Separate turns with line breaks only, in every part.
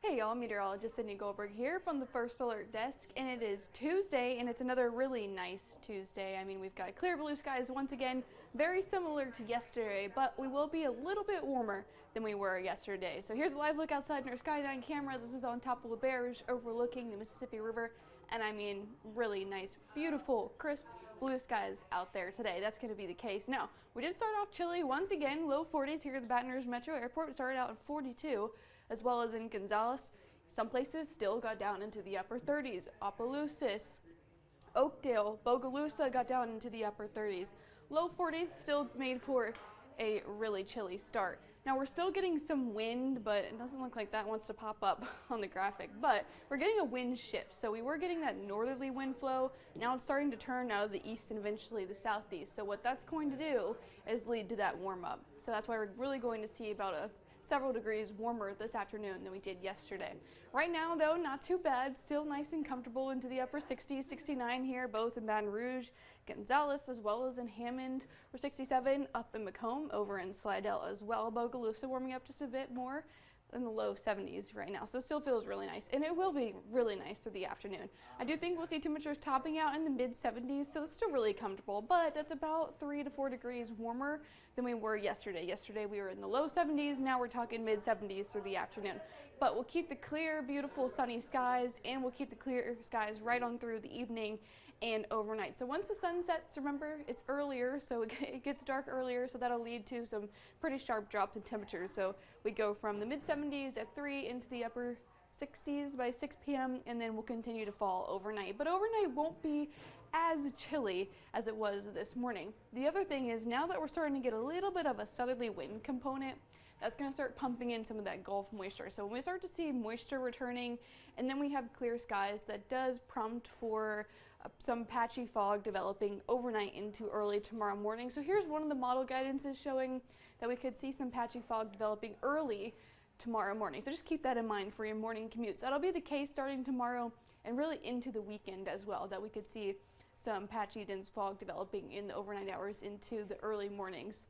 Hey y'all, meteorologist Sydney Goldberg here from the First Alert Desk, and it is Tuesday, and it's another really nice Tuesday. I mean, we've got clear blue skies once again, very similar to yesterday, but we will be a little bit warmer than we were yesterday. So here's a live look outside in our Sky9 camera. This is on top of the Barrage overlooking the Mississippi River, and I mean, really nice, beautiful, crisp blue skies out there today. That's going to be the case. Now, we did start off chilly once again, low 40s here at the Baton Rouge Metro Airport. We started out at 42, as well as in Gonzales. Some places still got down into the upper 30s. Opelousas, Oakdale, Bogalusa got down into the upper 30s. Low 40s still made for a really chilly start. Now we're still getting some wind, but it doesn't look like that wants to pop up on the graphic, but we're getting a wind shift. So we were getting that northerly wind flow. Now it's starting to turn out of the east and eventually the southeast. So what that's going to do is lead to that warm up. So that's why we're really going to see about several degrees warmer this afternoon than we did yesterday. Right now though, not too bad, still nice and comfortable into the upper 60s, 69 here, both in Baton Rouge, Gonzales, as well as in Hammond. We're 67 up in Macomb, over in Slidell as well. Bogalusa warming up just a bit more in the low 70s right now, so it still feels really nice, and it will be really nice through the afternoon. I do think we'll see temperatures topping out in the mid 70s, so it's still really comfortable, but that's about 3 to 4 degrees warmer than we were yesterday. Yesterday we were in the low 70s, now we're talking mid 70s through the afternoon. But we'll keep the clear, beautiful sunny skies, and we'll keep the clear skies right on through the evening and overnight. So once the sun sets, remember, it's earlier, so it gets dark earlier, so that'll lead to some pretty sharp drops in temperatures. So we go from the mid 70s at 3 into the upper 60s by 6 p.m. and then we'll continue to fall overnight. But overnight won't be as chilly as it was this morning. The other thing is, now that we're starting to get a little bit of a southerly wind component, that's going to start pumping in some of that Gulf moisture. So when we start to see moisture returning and then we have clear skies, that does prompt for some patchy fog developing overnight into early tomorrow morning. So here's one of the model guidances showing that we could see some patchy fog developing early tomorrow morning. So just keep that in mind for your morning commutes. That'll be the case starting tomorrow and really into the weekend as well, that we could see some patchy dense fog developing in the overnight hours into the early mornings.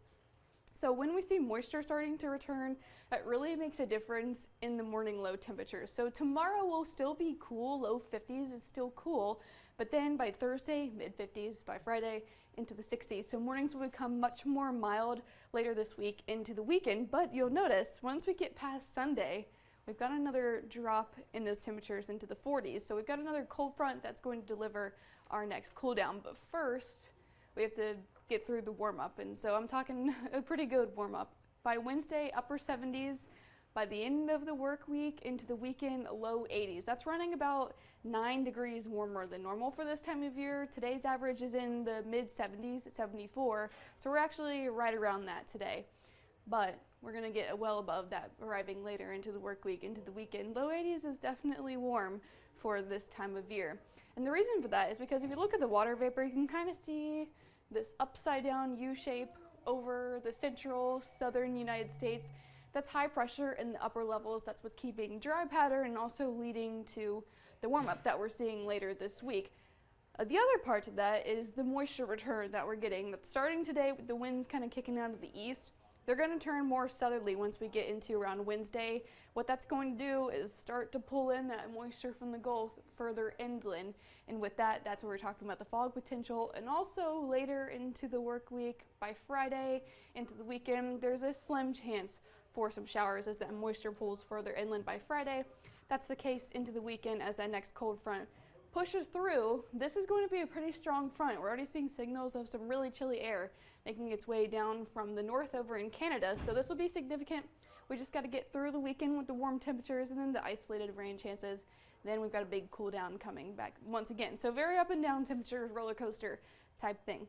So when we see moisture starting to return, that really makes a difference in the morning low temperatures. So tomorrow will still be cool, low 50s is still cool, but then by Thursday, mid 50s, by Friday, into the 60s. So mornings will become much more mild later this week into the weekend, but you'll notice once we get past Sunday, we've got another drop in those temperatures into the 40s. So we've got another cold front that's going to deliver our next cool down. But first, we have to get through the warm up, and so I'm talking a pretty good warm up. By Wednesday, upper 70s. By the end of the work week into the weekend, low 80s. That's running about 9 degrees warmer than normal for this time of year. Today's average is in the mid 70s at 74, so we're actually right around that today. But we're going to get well above that arriving later into the work week, into the weekend. Low 80s is definitely warm for this time of year. And the reason for that is because if you look at the water vapor, you can kind of see this upside down U shape over the central southern United States. That's high pressure in the upper levels. That's what's keeping dry pattern and also leading to the warm up that we're seeing later this week. The other part to that is the moisture return that we're getting. That's starting today with the winds kind of kicking out of the east. They're going to turn more southerly once we get into around Wednesday. What that's going to do is start to pull in that moisture from the Gulf further inland. And with that, that's where we're talking about the fog potential. And also later into the work week, by Friday into the weekend, there's a slim chance for some showers as that moisture pulls further inland by Friday. That's the case into the weekend as that next cold front pushes through. This is going to be a pretty strong front. We're already seeing signals of some really chilly air making its way down from the north over in Canada, so this will be significant. We just got to get through the weekend with the warm temperatures and then the isolated rain chances. Then we've got a big cool down coming back once again. So very up and down temperature roller coaster type thing.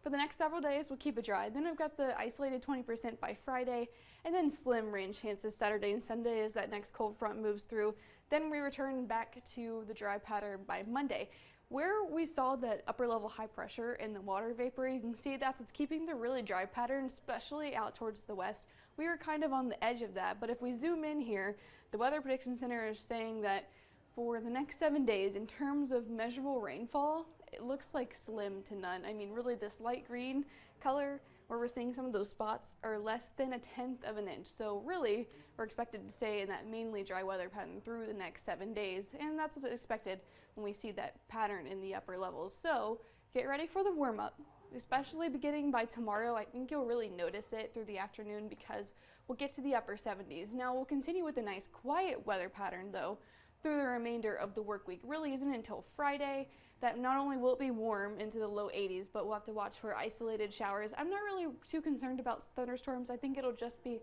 For the next several days, we'll keep it dry. Then we've got the isolated 20% by Friday, and then slim rain chances Saturday and Sunday as that next cold front moves through. Then we return back to the dry pattern by Monday. Where we saw that upper level high pressure in the water vapor, you can see that's keeping the really dry pattern, especially out towards the west. We were kind of on the edge of that, but if we zoom in here, the Weather Prediction Center is saying that for the next 7 days, in terms of measurable rainfall, it looks like slim to none. I mean, really this light green color where we're seeing some of those spots are less than 1/10 of an inch. So really, we're expected to stay in that mainly dry weather pattern through the next 7 days, and that's what's expected when we see that pattern in the upper levels. So get ready for the warm-up, especially beginning by tomorrow. I think you'll really notice it through the afternoon because we'll get to the upper 70s. Now we'll continue with a nice quiet weather pattern though through the remainder of the work week. Really isn't until Friday that not only will it be warm into the low 80s, but we'll have to watch for isolated showers. I'm not really too concerned about thunderstorms. I think it'll just be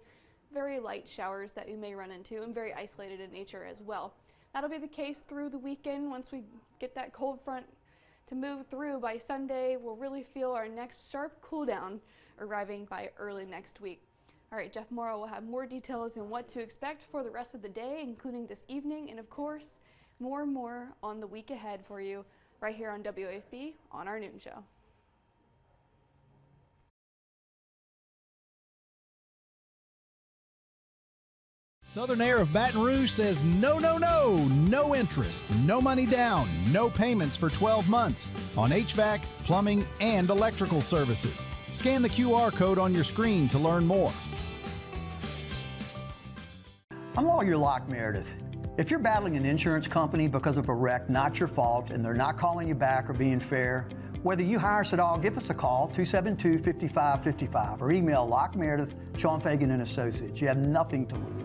very light showers that we may run into and very isolated in nature as well. That'll be the case through the weekend. Once we get that cold front to move through by Sunday, we'll really feel our next sharp cool down arriving by early next week. All right, Jeff Morrow will have more details on what to expect for the rest of the day, including this evening, and of course, more and more on the week ahead for you right here on WAFB on our noon show.
Southern Air of Baton Rouge says no, no, no, no interest, no money down, no payments for 12 months on HVAC, plumbing, and electrical services. Scan the QR code on your screen to learn more.
I'm Lawyer Locke Meredith. If you're battling an insurance company because of a wreck not your fault and they're not calling you back or being fair, whether you hire us at all, give us a call, 272-5555, or email Locke Meredith, Sean Fagan and Associates. You have nothing to lose.